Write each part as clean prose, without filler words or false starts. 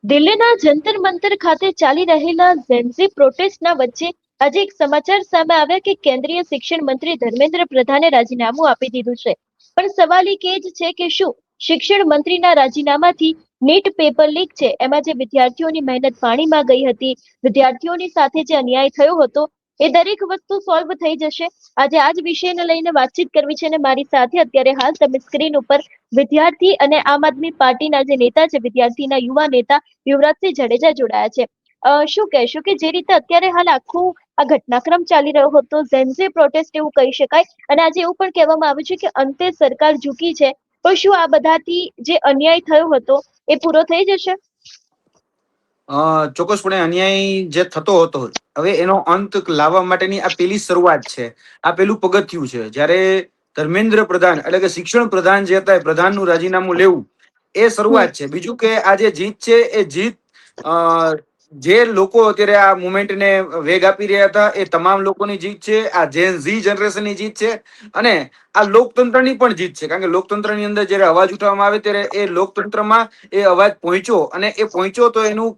દિલ્હીના જંતર મંતર ખાતે ચાલી રહેલા ઝેન્ઝી પ્રોટેસ્ટના વચ્ચે આજે એક સમાચાર સામે આવ્યા કે કેન્દ્રીય શિક્ષણ મંત્રી ધર્મેન્દ્ર પ્રધાને રાજીનામું આપી દીધું છે. પણ સવાલ એ જ છે કે શું શિક્ષણ મંત્રીના રાજીનામાથી નીટ પેપર લીક છે એમાં જે વિદ્યાર્થીઓની મહેનત પાણીમાં ગઈ હતી, વિદ્યાર્થીઓની સાથે જે અન્યાય થયો હતો, એ દરેક વસ્તુ સોલ્વ થઈ જશે? આજે આ જ વિષયને લઈને વાતચીત કરવી છે અને મારી સાથે અત્યારે હાલ તમે સ્ક્રીન ઉપર વિદ્યાર્થી અને આમ આદમી પાર્ટીના જે નેતા છે, વિદ્યાર્થીના યુવા નેતા યુવરાજસિંહ જાડેજા જોડાયા છે. શું કહેશો કે જે રીતે અત્યારે હાલ આખું આ ઘટનાક્રમ ચાલી રહ્યો હતો, ઝેન્ઝી પ્રોટેસ્ટ એવું કહી શકાય, અને આજે એવું પણ કહેવામાં આવ્યું છે કે અંતે સરકાર ઝૂકી છે, પણ શું આ બધાથી જે અન્યાય થયો હતો એ પૂરો થઈ જશે? ચોક્કસપણે અન્યાય જે થતો હતો, હવે એનો અંત લાવવા માટેની આ પેલી શરૂઆત છે. આ પેલું પગથિયું છે. જ્યારે ધર્મેન્દ્ર પ્રધાન એટલે કે શિક્ષણ પ્રધાન જે હતા, એ પ્રધાનનું રાજીનામું લેવું, એ હમ. શરૂઆત છે. બીજું કે આ જે જીત છે, એ જીત જે લોકો અત્યારે આ મુવમેન્ટને વેગ આપી રહ્યા હતા, એ તમામ લોકોની જીત છે. આ જેન ઝી જનરેશનની જીત છે અને આ લોકતંત્રની પણ જીત છે. કારણ કે લોકતંત્રની અંદર જ્યારે અવાજ ઉઠાવવામાં આવે ત્યારે એ લોકતંત્રમાં એ અવાજ પહોંચ્યો, અને એ પહોંચ્યો તો એનું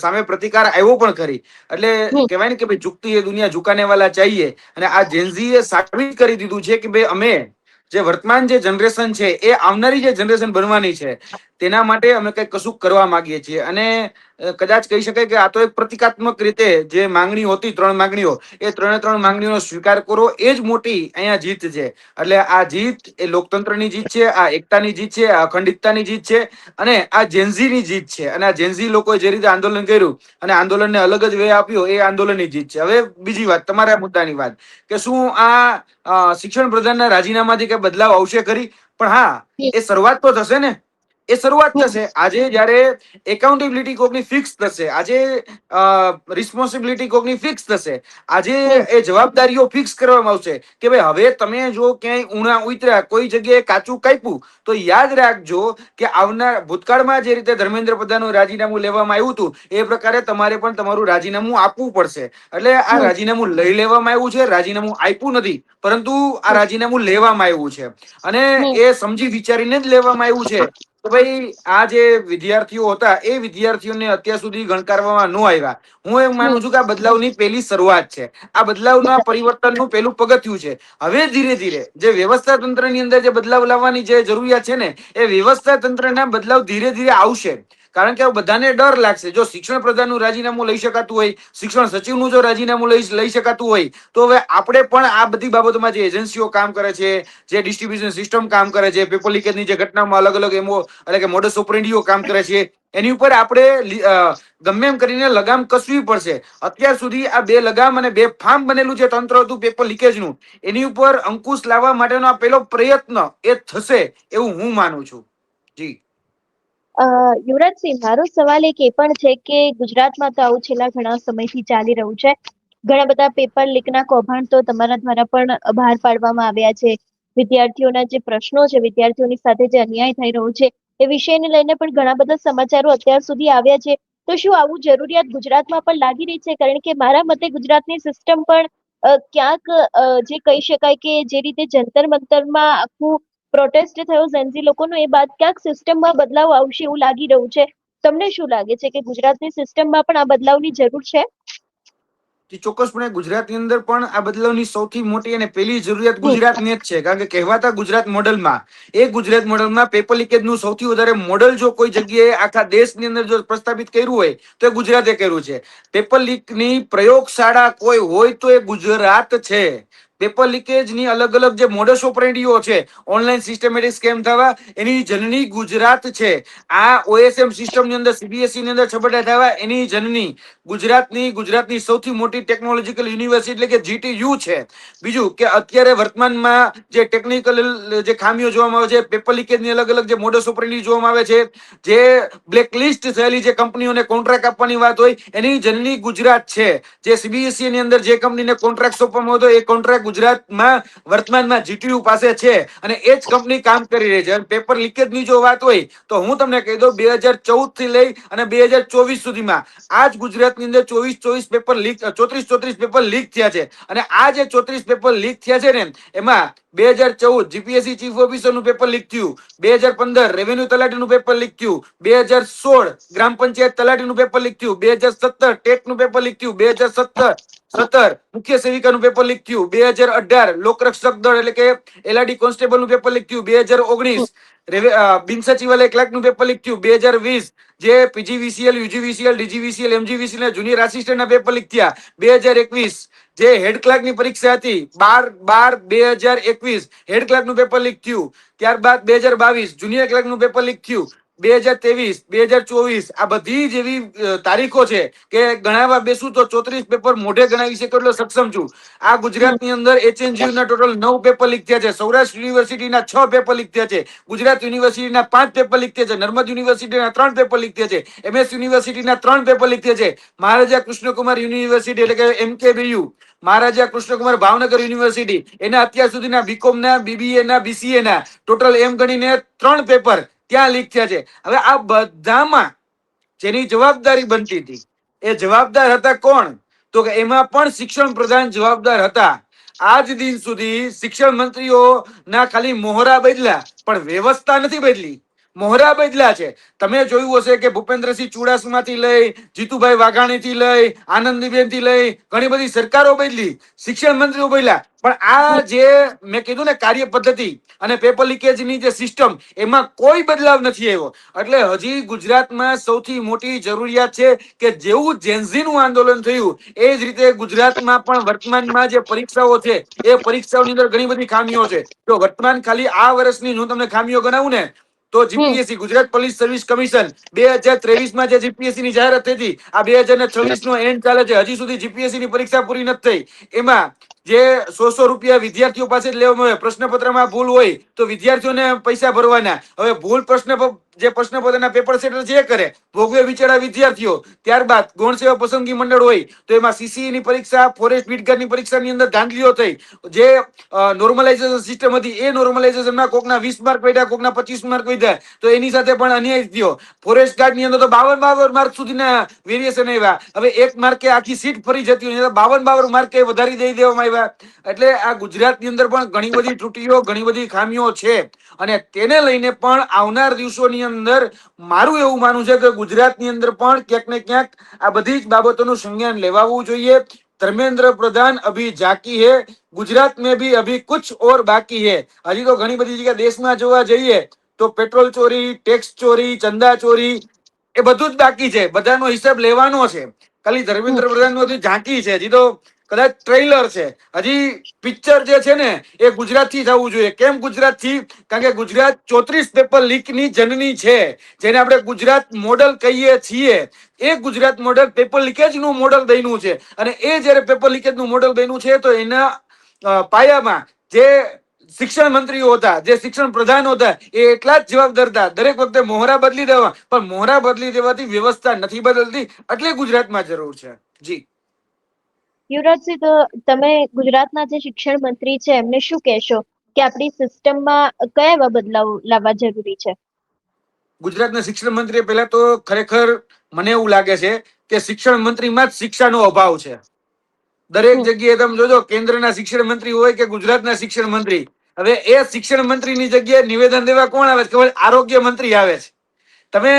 સામે પ્રતિકાર આવ્યો પણ ખરી. એટલે હમ. કહેવાય ને કે ભાઈ ઝુકતી એ દુનિયા ઝુકાને વાલા ચાહીએ. અને આ જેનઝી એ સાબિત કરી દીધું છે કે ભાઈ અમે જે વર્તમાન જે જનરેશન છે, એ આવનારી જે જનરેશન બનવાની છે, તેના માટે અમે કંઈક કશું કરવા માંગીએ છીએ. અને કદાચ કહી શકાય કે આ તો એક પ્રતિકાત્મક રીતે જે માંગણીઓ હતી, 3 માંગણીઓ, એ 3 માંગણીઓનો સ્વીકાર કરો, એ જ મોટી અહીંયા જીત છે. એટલે આ જીત એ લોકતંત્રની જીત છે, આ એકતાની જીત છે, આ અખંડિતતાની જીત છે, અને આ જેનઝીની જીત છે. અને આ જેનઝી લોકોએ જે રીતે આંદોલન કર્યું અને આંદોલનને અલગ જ વે આપ્યો, એ આંદોલનની જીત છે. હવે બીજી વાત, તમારા મુદ્દાની વાત, કે શું આ શિક્ષણ પ્રધાનના રાજીનામાથી કઈ બદલાવ આવશે ખરી? પણ હા, એ શરૂઆત તો થશે ને. એ શરૂઆત હમ. થશે. આજે જ્યારે એકાઉન્ટેબિલિટી કોકની ફિક્સ થશે, આજે રિસ્પોન્સિબિલિટી કોકની ફિક્સ થશે, આજે હમ. એ જવાબદારીઓ ફિક્સ કરવામાં આવશે કે ભાઈ હવે તમે જો ક્યાંય ઉણા ઉતર્યા, કોઈ જગ્યાએ કાચું કાપ્યું, તો યાદ રાખજો કે આવનાર ભૂતકાળમાં જે રીતે ધર્મેન્દ્ર પ્રધાનનું રાજીનામું લેવામાં આવ્યું હતું, એ પ્રકારે તમારે પણ તમારું રાજીનામું આપવું પડશે. એટલે આ હમ. રાજીનામું લઈ લેવામાં આવ્યું છે, રાજીનામું આપ્યું નથી, પરંતુ આ હમ. રાજીનામું લેવામાં આવ્યું છે. અને હમ. એ સમજી વિચારીને જ લેવામાં આવ્યું છે કે ભાઈ આ જે વિદ્યાર્થીઓ હતા, એ વિદ્યાર્થીઓને અત્યાર સુધી ગણકારવામાં ન આવ્યા. હું એમ હમ. માનું છું કે આ બદલાવની પેલી શરૂઆત છે. આ બદલાવના પરિવર્તનનું પેલું પગથિયું છે. હવે ધીરે ધીરે જે વ્યવસ્થા તંત્રની અંદર જે બદલાવ લાવવાની જે જરૂરિયાત છે ને, એ વ્યવસ્થા તંત્રના બદલાવ ધીરે ધીરે આવશે. કારણ કે બધાને ડર લાગશે. જો શિક્ષણ પ્રધાનનું રાજીનામું લઈ શકાતું હોય, શિક્ષણ સચિવનું જો રાજીનામું લઈ શકાતું હોય, તો હવે આપણે પણ આ બધી બાબતોમાં જે એજન્સીઓ કામ કરે છે, જે ડિસ્ટ્રીબ્યુશન સિસ્ટમ કામ કરે છે, પેપર લીકેજની જે ઘટનામાં અલગ અલગ એમો એટલે કે મોડસ ઓપરેન્ડીઓ કામ કરે છે, એની ઉપર આપણે ગમે એમ કરીને લગામ કસવી પડશે. અત્યાર સુધી આ બે લગામ અને બે ફામ બનેલું જે તંત્ર હતું પેપર લીકેજનું, એની ઉપર અંકુશ લાવવા માટેનો આ પેલો પ્રયત્ન એ થશે એવું હું માનું છું. જી. યુવરાજસિંહ, મારો સવાલ એક એ પણ છે કે ગુજરાતમાં તો આવું છેલ્લા ઘણા સમયથી ચાલી રહ્યું છે. ઘણા બધા પેપર લીકના કૌભાંડ તો તમારા દ્વારા પણ બહાર પાડવામાં આવ્યા છે. વિદ્યાર્થીઓના જે પ્રશ્નો છે, વિદ્યાર્થીઓની સાથે જે અન્યાય થઈ રહ્યો છે, એ વિષયને લઈને પણ ઘણા બધા સમાચારો અત્યાર સુધી આવ્યા છે. તો શું આવું જરૂરિયાત ગુજરાતમાં પણ લાગી રહી છે? કારણ કે મારા મતે ગુજરાતની સિસ્ટમ પણ ક્યાંક જે કહી શકાય કે જે રીતે જંતર મંતરમાં આખું પ્રોટેસ્ટ થયો ઝેન્ઝી લોકોનો, એ બાદ ક્યાંક સિસ્ટમમાં બદલાવ આવશે એવું લાગી રહ્યું છે. તમને શું લાગે છે કે ગુજરાતની સિસ્ટમમાં પણ આ બદલાવની જરૂર છે? ચોક્કસપણે ગુજરાતની અંદર પણ આ બદલાવની સૌથી મોટી અને પહેલી જરૂરિયાત હમ. ગુજરાતની જ છે. કારણ કે કહેવાતા ગુજરાત મોડલમાં, એ ગુજરાત મોડલમાં પેપર લીકેજનું સૌથી વધારે મોડલ જો કોઈ જગ્યાએ આખા દેશની અંદર જો પ્રસ્થાપિત કર્યું હોય, તો એ ગુજરાતે કર્યું છે. પેપર લીકની પ્રયોગશાળા કોઈ હોય તો એ ગુજરાત છે. પેપર લીકેજની અલગ અલગ જે મોડસ ઓપરેન્ડીઓ છે, ઓનલાઈન સિસ્ટમેટિક સ્કેમ થવા, એની જનની ગુજરાત છે. આ ઓએસએમ સિસ્ટમની અંદર, સીબીએસઈ ની અંદર છબડા થવા, એની જનની ગુજરાતની સૌથી મોટી ટેકનોલોજીકલ યુનિવર્સિટી એટલે કે જીટીયુ છે. બીજું કે અત્યારે વર્તમાનમાં જે ટેકનિકલ જે ખામીઓ જોવામાં આવે છે, પેપર લીકેજની અલગ અલગ જે મોડસ ઓપરેન્ડી જોવામાં આવે છે, જે બ્લેકલિસ્ટ થયેલી જે કંપનીઓને કોન્ટ્રાક્ટ આપવાની વાત હોય, એની જનની ગુજરાત છે. જે સીબીએસઈ ની અંદર જે કંપનીને કોન્ટ્રાક્ટ સોંપવામાં હતો, એ કોન્ટ્રાક્ટ ગુજરાતમાં વર્તમાનમાં જીટીયુ પાસે છે, અને એ જ કંપની કામ કરી રહી છે. પેપર લીકેજની જો વાત હોય તો હું તમને કહી દઉં, 2014 થી લઈ અને 2024 સુધીમાં આ જ ગુજરાતની અંદર 24 પેપર લીક, 34 પેપર લીક થયા છે. અને આ જે 34 પેપર લીક થયા છે ને, એમાં 2014 જીપીએસસી ચીફ ઓફિસરનું પેપર લીક થયું. 2015 રેવન્યુ તલાટીનું પેપર લીક થયું. 2016 ગ્રામ પંચાયત તલાટીનું પેપર લીક થયું. 2017 ટેટનું પેપર લીક થયું. 2017 મુખ્ય સેવિકાનું પેપર લીક થયું. 2018 લોકરક્ષક દળ એટલે કે એલઆરડી કોન્સ્ટેબલનું પેપર લીક થયું. 2019 બિન સચિવાલય ક્લાર્કનું પેપર લીક થયું. 2020 જે પીજીવીસીએલ, યુજીવીસીએલ, ડીજીવીસીએલ, એમજીવીસીએલ ના જુનિયર આસિસ્ટન્ટના પેપર લીક થયા. 2021 જે હેડ ક્લાર્કની પરીક્ષા હતી 12/12/2021 હેડ ક્લાર્કનું પેપર લીક થયું. ત્યારબાદ 2022 જુનિયર ક્લાર્કનું પેપર લીક થયું. 2023 2024 આ બધી જ એવી તારીખો છે કે ગણાવવા બેસું તો 34 પેપર મોઢે ગણાવી શકો એટલો સક્ષમ છું. આ ગુજરાતની અંદર એચએનજીયુ ના ટોટલ 9 પેપર લીક થયા છે. સૌરાષ્ટ્ર યુનિવર્સિટીના 6 પેપર લીક થયા છે. ગુજરાત યુનિવર્સિટીના 5 પેપર લીક થયા છે. નર્મદ યુનિવર્સિટીના 3 પેપર લીક થયા છે. એમએસ યુનિવર્સિટીના 3 પેપર લીક થયા છે. મહારાજા કૃષ્ણકુમાર યુનિવર્સિટી એટલે કે એમકેબીયુ, મહારાજા કૃષ્ણકુમાર ભાવનગર યુનિવર્સિટી, એના અત્યાર સુધીના બીકોમ ના, બીબીએ ના, બીસીએ ના ટોટલ એમ ગણીને 3 પેપર ત્યાં લીક થયા છે. હવે આ બધામાં જેની જવાબદારી બનતી હતી એ જવાબદાર હતા કોણ? તો કે એમાં પણ શિક્ષણ પ્રધાન જવાબદાર હતા. આજ દિન સુધી શિક્ષણ મંત્રીઓ ના ખાલી મોહરા બદલ્યા પણ વ્યવસ્થા નથી બદલી. મોહરા બદલ્યા છે. તમે જોયું હશે કે ભૂપેન્દ્રસિંહ ચુડાસમાથી લઈ, જીતુભાઈ વાઘાણીથી લઈ, આનંદીબેન થી લઈ ઘણી બધી સરકારો બદલી, શિક્ષણ મંત્રીઓ બદલ્યા, પણ આ જે મેં કીધું ને કાર્ય પદ્ધતિ અને પેપર લીકેજની જે સિસ્ટમ એમાં કોઈ બદલાવ નથી આવ્યો. એટલે હજી ગુજરાતમાં સૌથી મોટી જરૂરિયાત છે કે જેવું જેન્ઝીનું આંદોલન થયું એ જ રીતે ગુજરાતમાં પણ વર્તમાનમાં જે પરીક્ષાઓ છે એ પરીક્ષાઓની અંદર ઘણી બધી ખામીઓ છે. તો વર્તમાન ખાલી આ વર્ષની હું તમને ખામીઓ ગણાવું ને તો GPSC Gujarat police service commission 2023 માં જે જીપીએસસી ની જાહેરાત થઈ હતી આ 2026 નો એન્ડ ચાલે છે. હજી સુધી જીપીએસસી ની પરીક્ષા પૂરી નથી થઈ. એમાં જે 100 રૂપિયા વિદ્યાર્થીઓ પાસે લેવામાં આવે, પ્રશ્નપત્રમાં ભૂલ હોય તો વિદ્યાર્થીઓને પૈસા ભરવાના. હવે ભૂલ પ્રશ્નપત્રના પેપર સેટર જે કરે ભોગવે બિચારા વિદ્યાર્થીઓ. ત્યારબાદ ગૌણ સેવા પસંદગી મંડળ હોય તો એમાં સીસીઈ ની પરીક્ષા, ફોરેસ્ટ બીટગાર્ડની પરીક્ષાની અંદર ધાંધલીઓ થઈ. જે નોર્મલાઇઝેશન સિસ્ટમ હતી એ નોર્મલાઇઝેશનમાં કોકના 20 માર્ક પડ્યા, કોકના 25 માર્ક પડ્યા તો એની સાથે પણ અન્યાય થયો. ફોરેસ્ટ ગાર્ડ ની અંદર તો 52 માર્ક સુધીના વેરિએશન આવ્યા. હવે 1 માર્કે આખી સીટ ફરી જતી હોય 52 માર્કે વધારી દઈ દેવામાં આવ્યા. એટલે આ ગુજરાતની અંદર પણ ઘણી બધી ત્રુટીઓ, ઘણી બધી ખામીઓ છે અને તેને લઈને પણ આવનાર દિવસોની અંદર મારું એવું માનવું છે કે ગુજરાતની અંદર પણ ક્યાંક ને ક્યાંક આ બધી જ બાબતોનું સંજ્ઞાન લેવાવું જોઈએ. ધર્મેન્દ્ર પ્રધાન અભી જાકી હે, ગુજરાત में भी अभी कुछ और बाकी है. હજી તો ઘણી બધી જગ્યા દેશમાં જોવા જઈએ તો પેટ્રોલ ચોરી, ટેક્સ ચોરી, ચંદા ચોરી એ બધું જ બાકી છે. બધાનો હિસાબ લેવાનો છે. ખાલી ધર્મેન્દ્ર પ્રધાન નું ઝાંકી છે. હજી તો કદાચ ટ્રેલર છે. હજી પિક્ચર જે છે ને એ ગુજરાત થી થવું જોઈએ. કેમ ગુજરાત થી? કારણ કે ગુજરાત 34 પેપર લીક ની જનની છે. જેને આપણે ગુજરાત મોડલ કહીએ છીએ. એ ગુજરાત મોડલ પેપર લીકેજ નું મોડલ બન્યું છે અને એ જયારે પેપર લીકેજ નું મોડલ બન્યું છે તો એના પાયામાં જે શિક્ષણ મંત્રીઓ હતા, જે શિક્ષણ પ્રધાનો હતા એ એટલા જ જવાબદાર હતા. દરેક વખતે મોહરા બદલી દેવા પણ મોહરા બદલી દેવાથી વ્યવસ્થા નથી બદલતી. એટલે ગુજરાતમાં જરૂર છે. જી યુવરાજસિંહ, તો તમે ગુજરાતના જે શિક્ષણ મંત્રી છે એમને શું કહેશો કે આપણી સિસ્ટમમાં કયા એવા બદલાવ લાવવા જરૂરી છે? ગુજરાતના શિક્ષણ મંત્રી પહેલા તો ખરેખર મને એવું લાગે છે કે શિક્ષણ મંત્રીમાં જ શિક્ષાનો અભાવ છે. દરેક જગ્યાએ તમે જોજો કેન્દ્રના શિક્ષણ મંત્રી હોય કે ગુજરાતના શિક્ષણ મંત્રી, હવે એ શિક્ષણ મંત્રીની જગ્યાએ નિવેદન દેવા કોણ આવે છે? આરોગ્ય મંત્રી આવે છે. તમે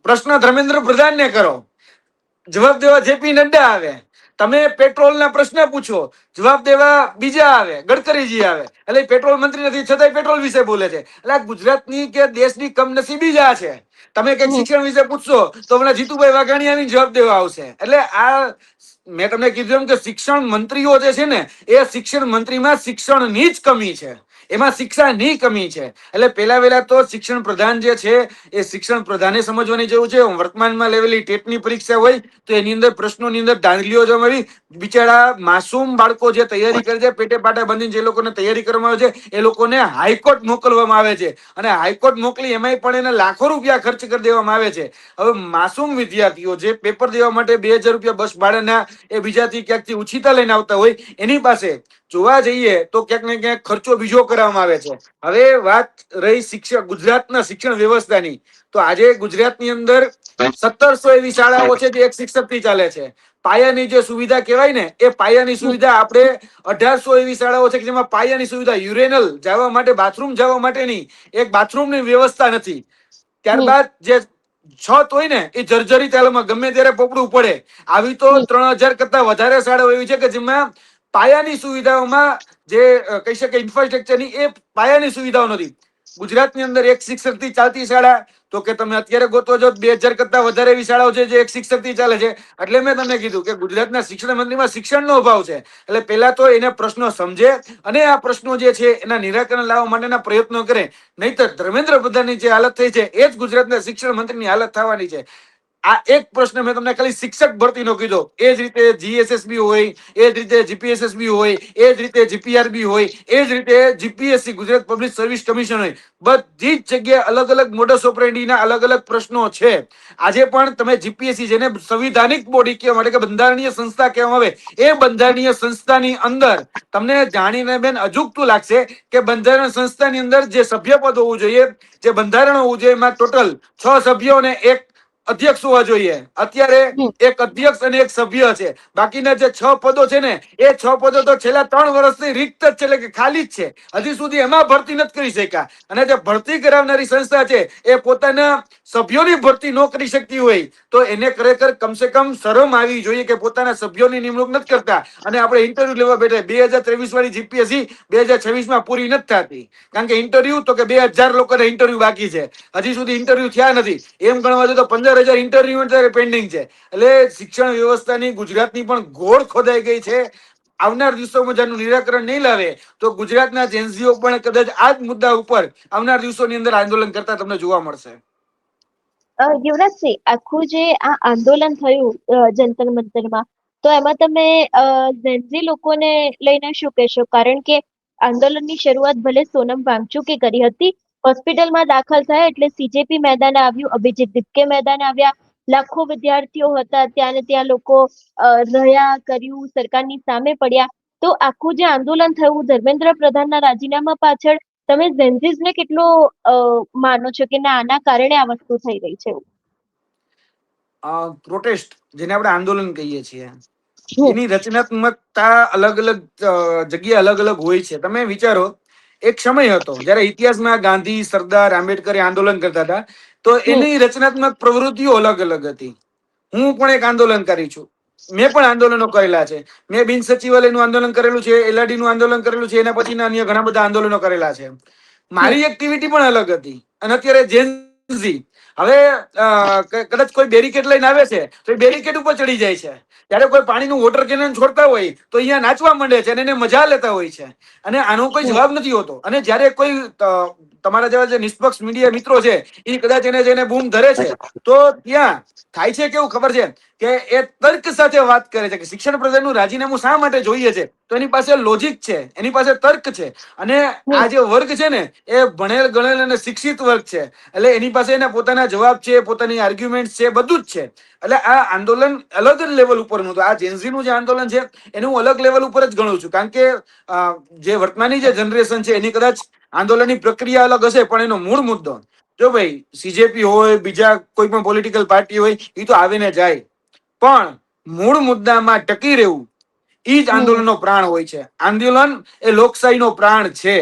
પ્રશ્ન ધર્મેન્દ્ર પ્રધાનને કરો, જવાબ દેવા જેપી નડ્ડા આવે. તમે પેટ્રોલના પ્રશ્ન પૂછો, જવાબ દેવા બીજા આવે, ગડકરીજી આવે. એટલે પેટ્રોલ મંત્રી નથી છતાંય પેટ્રોલ વિશે બોલે છે. એટલે ગુજરાતની કે દેશની કમનસીબી જ આ છે. તમે કઈક શિક્ષણ વિશે પૂછશો તો હમણાં જીતુભાઈ વાઘાણી આવીને જવાબ દેવા આવશે. એટલે આ મેં તમને કીધું એમ કે શિક્ષણ મંત્રીઓ જે છે ને એ શિક્ષણ મંત્રીમાં શિક્ષણની જ કમી છે. એમાં શિક્ષાની કમી છે. એટલે પેલા વેલા તો શિક્ષણ પ્રધાન જે છે એ શિક્ષણ પ્રધાને સમજવાની જરૂર છે. વર્તમાનમાં લેવેલી ટેટની પરીક્ષા હોય તો એની અંદર પ્રશ્નોની અંદર ધાંધલીઓ જોવા મળી. બિચારા માસૂમ બાળકો જે તૈયારી કરે છે, પેટે પાટા બાંધીને જે લોકોને તૈયારી કરવામાં આવે છે એ લોકોને હાઈકોર્ટ મોકલવામાં આવે છે અને હાઈકોર્ટ મોકલી એમાંય પણ એને લાખો રૂપિયા ખર્ચ કરી દેવામાં આવે છે. હવે માસૂમ વિદ્યાર્થીઓ જે પેપર દેવા માટે 2000 રૂપિયા બસ ભાડાના એ બીજાથી ક્યાંકથી ઉછીતા લઈને આવતા હોય એની પાસે જોવા જઈએ તો ક્યાંક ને ક્યાંક ખર્ચો બીજો કરવામાં આવે છે. હવે વાત રહી શિક્ષણ ગુજરાતના શિક્ષણ વ્યવસ્થાની, તો આજે ગુજરાતની અંદર 1700 એવી શાળાઓ છે જે એક શિક્ષકથી ચાલે છે. પાયાની જે સુવિધા કહેવાય ને, એ પાયાની સુવિધા આપણે 1800 એવી શાળાઓ છે કે જેમાં પાયાની સુવિધા યુરેનલ જવા માટે, બાથરૂમ જવા માટેની એક બાથરૂમની વ્યવસ્થા નથી. ત્યારબાદ જે છત હોય ને એ જર્જરિત હાલતમાં ગમે ત્યારે પોપડવું પડે. આવી તો 3000 કરતા વધારે શાળાઓ એવી છે કે જેમાં પાયાની સુવિધાઓમાં જે કહી શકાય ઇન્ફ્રાસ્ટ્રક્ચરની એ પાયાની સુવિધાઓ નથી. ગુજરાતની અંદર એક શિક્ષકથી ચાલતી શાળા, તો કે તમે અત્યારે ગોતો છો 2000 કરતા વધારે એવી શાળાઓ છે જે એક શિક્ષકથી ચાલે છે. એટલે મેં તમને કીધું કે ગુજરાતના શિક્ષણ મંત્રીમાં શિક્ષણનો અભાવ છે. એટલે પહેલા તો એને પ્રશ્નો સમજે અને આ પ્રશ્નો જે છે એના નિરાકરણ લાવવા માટેના પ્રયત્નો કરે. નહીતર ધર્મેન્દ્ર પ્રધાનની જે હાલત થઈ છે એ જ ગુજરાતના શિક્ષણ મંત્રીની હાલત થવાની છે. આ એક પ્રશ્ન મેં તમને ખાલી શિક્ષક ભરતીનો કીધો, એ જ રીતે જીએસએસબી હોય, એ જ રીતે જીપીએસએસબી હોય, એ જ રીતે જીપીઆરબી હોય, એ જ રીતે GPSC Gujarat public service commission હોય. બધી જ જગ્યાએ અલગ અલગ મોડસ ઓપરેન્ડીના અલગ અલગ પ્રશ્નો છે. આજે પણ તમે જીપીએસસી, જેને સંવિધાનિક બોડી કહેવામાં આવે કે બંધારણીય સંસ્થા કહેવામાં આવે, એ બંધારણીય સંસ્થાની અંદર તમને જાણીને બેન અજુગતું લાગશે કે બંધારણ સંસ્થાની અંદર જે સભ્યપદ હોવું જોઈએ, જે બંધારણ હોવું જોઈએ, એમાં ટોટલ 6 સભ્યો અને એક અધ્યક્ષ હોવા જોઈએ. અત્યારે એક અધ્યક્ષ અને એક સભ્ય છે. બાકીના જે 6 પદો છે ને, એ 6 પદો તો છેલ્લા 3 વર્ષથી રિક્ત જ છે, એટલે કે ખાલી જ છે. હજી સુધી એમાં ભરતી નથી કરી શક્યા. અને જે ભરતી કરાવનારી સંસ્થા છે એ પોતાના સભ્યોની ભરતી ન કરી શકતી હોય તો એને ખરેખર કમસે કમ શરમ આવી જોઈએ કે પોતાના સભ્યોની નિમણૂક નથી કરતા. અને આપણે ઇન્ટરવ્યુ લેવા બેઠા, 2023 વાળી જીપીએસસી 2026 માં પૂરી નથી થતી. કારણ કે ઇન્ટરવ્યુ તો કે 2000 લોકોને ઇન્ટરવ્યુ બાકી છે, હજી સુધી ઇન્ટરવ્યુ થયા નથી. એમ ગણવા જોઈએ તો 15000 ઇન્ટરવ્યુ પેન્ડિંગ છે. એટલે શિક્ષણ વ્યવસ્થાની ગુજરાતની પણ ઘોળ ખોદાઈ ગઈ છે. આવનાર દિવસોમાં જેનું નિરાકરણ નહીં લાવે તો ગુજરાતના જેન્ઝીઓ પણ કદાચ આ જ મુદ્દા ઉપર આવનાર દિવસોની અંદર આંદોલન કરતા તમને જોવા મળશે. યુવરાજસિંહ, આખું જે આ આંદોલન થયું જંતર મંતરમાં, તો એમાં તમે ઝેન્ઝી લોકોને લઈને શું કહેશો? કારણ કે આંદોલનની શરૂઆત ભલે સોનમ વાંગચુકે કરી હતી, હોસ્પિટલમાં દાખલ થયા એટલે સીજેપી મેદાને આવ્યું, અભિજીત દીપકે મેદાને આવ્યા, લાખો વિદ્યાર્થીઓ હતા ત્યાં ને ત્યાં લોકો રહ્યા કર્યું, સરકારની સામે પડ્યા. તો આખું જે આંદોલન થયું ધર્મેન્દ્ર પ્રધાનના રાજીનામા પાછળ, તમે ઝેન્ઝીઝને કેટલો માનો છો કે ના આના કારણે આ વસ્તુ થઈ રહી છે? પ્રોટેસ્ટ, જેને આપણે આંદોલન કહીએ છીએ, હમ, એની રચનાત્મકતા અલગ અલગ જગ્યાએ અલગ અલગ હોય છે. તમે વિચારો, એક સમય હતો જ્યારે ઇતિહાસમાં ગાંધી, સરદાર, આંબેડકર આંદોલન કરતા હતા, તો હમ, એની રચનાત્મક પ્રવૃત્તિઓ અલગ અલગ હતી. હું પણ એક આંદોલનકારી છું. મેં પણ આંદોલનો કરેલા છે. મેં બિન સચિવાલયનું આંદોલન કરેલું છે, એલઆરડી નું આંદોલન કરેલું છે, એના પછીના અન્ય ઘણા બધા આંદોલનો કરેલા છે. હમ, મારી એક્ટિવિટી પણ અલગ હતી. અને અત્યારે જેન્ઝી, હવે કદાચ કોઈ બેરિકેડ લઈને આવે છે તો એ બેરિકેડ ઉપર ચડી જાય છે. ત્યારે કોઈ પાણીનું વોટર કેનન છોડતા હોય તો અહીંયા નાચવા માંડે છે અને એને મજા લેતા હોય છે. અને આનો કોઈ હમ, જવાબ નથી હોતો. અને જ્યારે કોઈ તમારા જેવા જે નિષ્પક્ષ મીડિયા મિત્રો છે એ કદાચ એને જઈને બૂમ ધરે છે, તો ત્યાં થાય છે કેવું ખબર છે કે એ તર્ક સાથે વાત કરે છે કે શિક્ષણ પ્રધાનનું રાજીનામું શા માટે જોઈએ છે. તો એની પાસે લોજિક છે, એની પાસે તર્ક છે. અને હમ, આ જે વર્ગ છે ને એ ભણેલ ગણેલ અને શિક્ષિત વર્ગ છે. એટલે એની પાસે એના પોતાના જવાબ છે, પોતાની આર્ગ્યુમેન્ટ છે, બધું જ છે. એટલે આ આંદોલન અલગ જ લેવલ ઉપરનું હતું. આ જેન્ઝીનું જે આંદોલન છે એને હું અલગ લેવલ ઉપર જ ગણું છું. કારણ કે જે વર્તમાનની જે જનરેશન છે એની કદાચ આંદોલનની પ્રક્રિયા અલગ હશે, પણ એનો મૂળ મુદ્દો, જો ભાઈ સીજેપી હોય, બીજા કોઈ પણ પોલિટિકલ પાર્ટી હોય, એ તો આવીને જાય, પણ મૂળ મુદ્દામાં ટકી રહેવું એ જ હમ, આંદોલનનો પ્રાણ હોય છે. આંદોલન એ લોકશાહીનો પ્રાણ છે.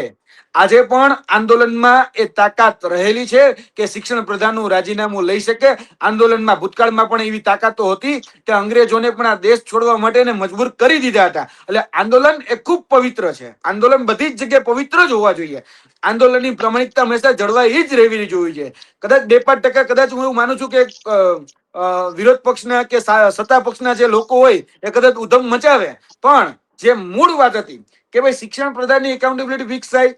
આજે પણ આંદોલનમાં એ તાકાત રહેલી છે કે શિક્ષણ પ્રધાનનું રાજીનામું લઈ શકે. આંદોલનમાં ભૂતકાળમાં પણ એવી તાકાતો હતી કે અંગ્રેજોને પણ આ દેશ છોડવા માટે મજબૂર કરી દીધા હતા. એટલે આંદોલન એ ખૂબ પવિત્ર છે. આંદોલન બધી જ જગ્યાએ પવિત્ર જ હોવા જોઈએ. આંદોલનની પ્રમાણિકતા હંમેશા જળવાઈ જ રહેવી જોઈએ. કદાચ 2-5% કદાચ હું એવું માનું છું કે વિરોધ પક્ષના કે સત્તા પક્ષના જે લોકો હોય એ કદાચ ઉધમ મચાવે, પણ જે મૂળ વાત હતી કે ભાઈ શિક્ષણ પ્રધાનની એકાઉન્ટેબિલિટી ફિક્સ થાય,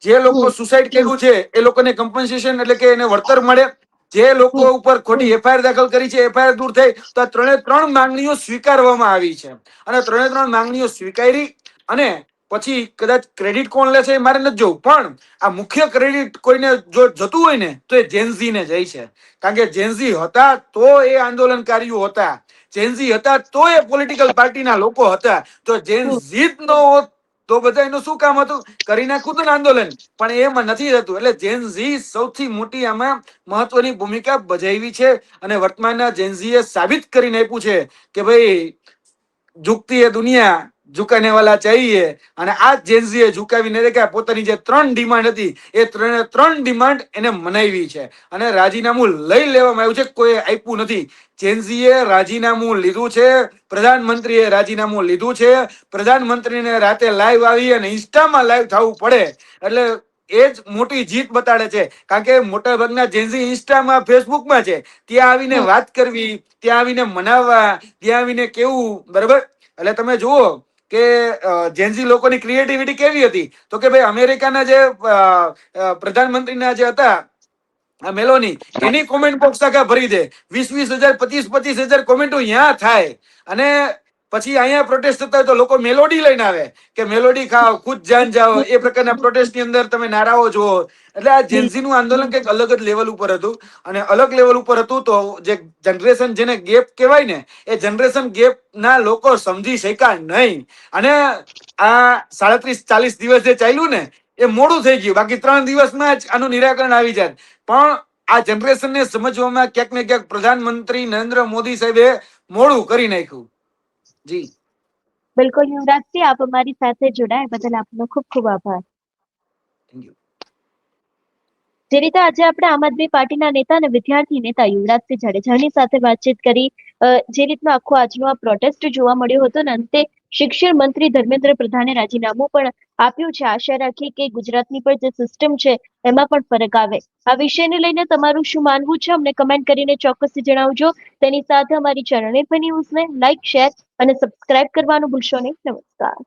જે લોકો હમ, સુસાઇડ કર્યું છે એ લોકોને કમ્પન્સેશન એટલે કે એને વળતર મળે, જે લોકો ઉપર ખોટી એફઆઈઆર દાખલ કરી છે એફઆઈઆર દૂર થઈ, તો આ 3 માંગણીઓ સ્વીકારવામાં આવી છે. અને 3 માંગણીઓ સ્વીકારી અને પછી કદાચ ક્રેડિટ કોણ લે છે એ મારે નથી જોવું, પણ આ મુખ્ય ક્રેડિટ કોઈને જો જતું હોય ને તો એ જેન્ઝીને જાય છે. કારણ કે જેન્ઝી હતા તો એ આંદોલનકારીઓ હતા, જેન્ઝી હતા તો એ પોલિટિકલ પાર્ટીના લોકો હતા. તો જેન્ઝી જ ન હોત તો બધા એનું શું કામ હતું? કરી નાખવું હતું ને આંદોલન, પણ એમાં નથી થતું. એટલે જેન ઝી સૌથી મોટી આમાં મહત્વની ભૂમિકા ભજવી છે અને વર્તમાનના જેન ઝીએ સાબિત કરીને આપ્યું છે કે ભાઈ ઝુકતી એ દુનિયા ઝુકાને વાલા ચાહીએ. અને આ જેન્ઝીએ ઝુકાવીને દેખાય. પોતાની જે 3 ડિમાન્ડ હતી એ 3 ડિમાન્ડ એને મનાવી છે અને રાજીનામું લઈ લેવામાં આવ્યું છે, કોઈ આપ્યું નથી. જેન્ઝીએ રાજીનામું લીધું છે, પ્રધાનમંત્રીએ રાજીનામું લીધું છે. પ્રધાનમંત્રીને રાતે લાઈવ આવી અને ઇન્સ્ટામાં લાઈવ થવું પડે એટલે એ જ મોટી જીત બતાડે છે. કારણ કે મોટા ભાગના જેન્ઝી ઇન્સ્ટામાં ફેસબુકમાં છે, ત્યાં આવીને વાત કરવી, ત્યાં આવીને મનાવવા, ત્યાં આવીને કેવું, બરાબર. એટલે તમે જુઓ કે જેન્ઝી લોકોની ક્રિએટિવિટી કેવી હતી. તો કે ભાઈ અમેરિકાના જે પ્રધાનમંત્રીના જે હતા મેલોની, એની કોમેન્ટ બોક્સ આખા ભરી દે. 20,000 25,000 કોમેન્ટો અહીંયા થાય અને પછી અહીંયા પ્રોટેસ્ટ થતા હોય તો લોકો મેલોડી લઈને આવે કે મેલોડી ખાઓ, ખુદ જાન જાઓ. એ પ્રકારના પ્રોટેસ્ટ ની અંદર તમે નારાઓ જુઓ. એટલે આ જેન્ઝી નું આંદોલન કંઈક અલગ જ લેવલ ઉપર હતું અને અલગ લેવલ ઉપર હતું. તો જે જનરેશન જેને ગેપ કહેવાય ને, એ જનરેશન ગેપ ના લોકો સમજી શક્યા નહીં. અને આ 37-40 દિવસ જે ચાલ્યું ને એ મોડું થઈ ગયું. બાકી 3 દિવસમાં જ આનું નિરાકરણ આવી જાય. પણ આ જનરેશનને સમજવામાં ક્યાંક ને ક્યાંક પ્રધાનમંત્રી નરેન્દ્ર મોદી સાહેબે મોડું કરી નાખ્યું. જી બિલકુલ યુવરાજજી, આપ અમારી સાથે જોડાયા બદલ આપનો ખૂબ ખૂબ આભાર. Thank you. જે રીતે આજે આપણે આમ આદમી પાર્ટીના નેતા અને વિદ્યાર્થી નેતા યુવરાજસિંહ જાડેજાની સાથે વાતચીત કરી, જે રીતનો આખો આજનો આ પ્રોટેસ્ટ જોવા મળ્યો હતો ને અંતે શિક્ષણ મંત્રી ધર્મેન્દ્ર પ્રધાને રાજીનામું પણ આપ્યું છે. આશા રાખી કે ગુજરાતની પણ જે સિસ્ટમ છે એમાં પણ ફરક આવે. આ વિષયને લઈને તમારું શું માનવું છે અમને કમેન્ટ કરીને ચોક્કસથી જણાવજો. તેની સાથે અમારી ચેનલ નિર્ભય ન્યૂઝને લાઇક, શેર અને સબસ્ક્રાઇબ કરવાનું ભૂલશો નહીં. નમસ્કાર.